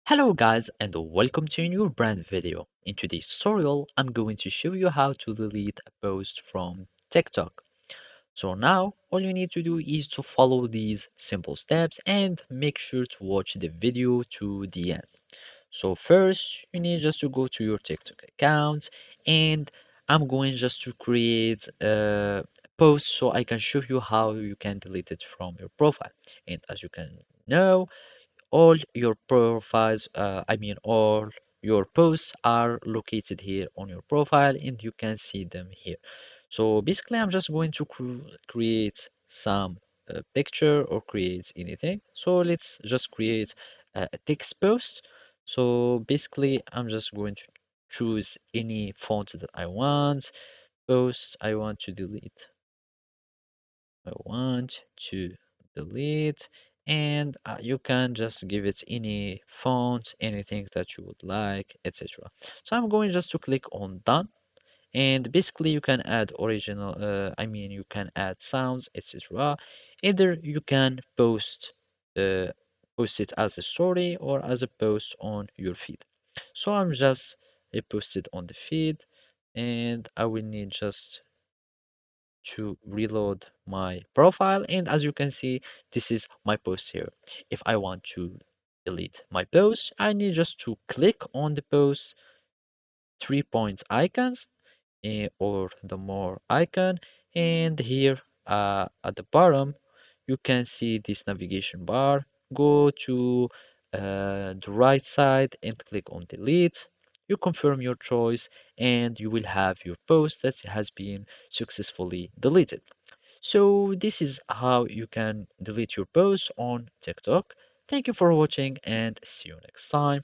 Hello guys and welcome to a new brand video. In today's tutorial, I'm going to show you how to delete a post from TikTok. So now all you need to do is to follow these simple steps and make sure to watch the video to the end. So first you need just to go to your TikTok account and I'm going just to create a post so I can show you how you can delete it from your profile. And as you can know, all your profiles, all your posts are located here on your profile and you can see them here. So basically, I'm just going to create some picture or create anything. So let's just create a text post. So basically, I'm just going to choose any font that I want. Post I want to delete. I want to delete and you can just give it any font, anything that you would like, etc. So I'm going just to click on done and basically you can add original, you can add sounds, etc. Either you can uh, post it as a story or as a post on your feed. So I'm just posted on the feed and I will need just to reload my profile and as you can see this is my post here. If I want to delete my post I need just to click on the post 3 points icons or the more icon and here at the bottom you can see this navigation bar. Go to the right side and click on delete. You confirm your choice and you will have your post that has been successfully deleted. So this is how you can delete your post on TikTok. Thank you for watching and see you next time.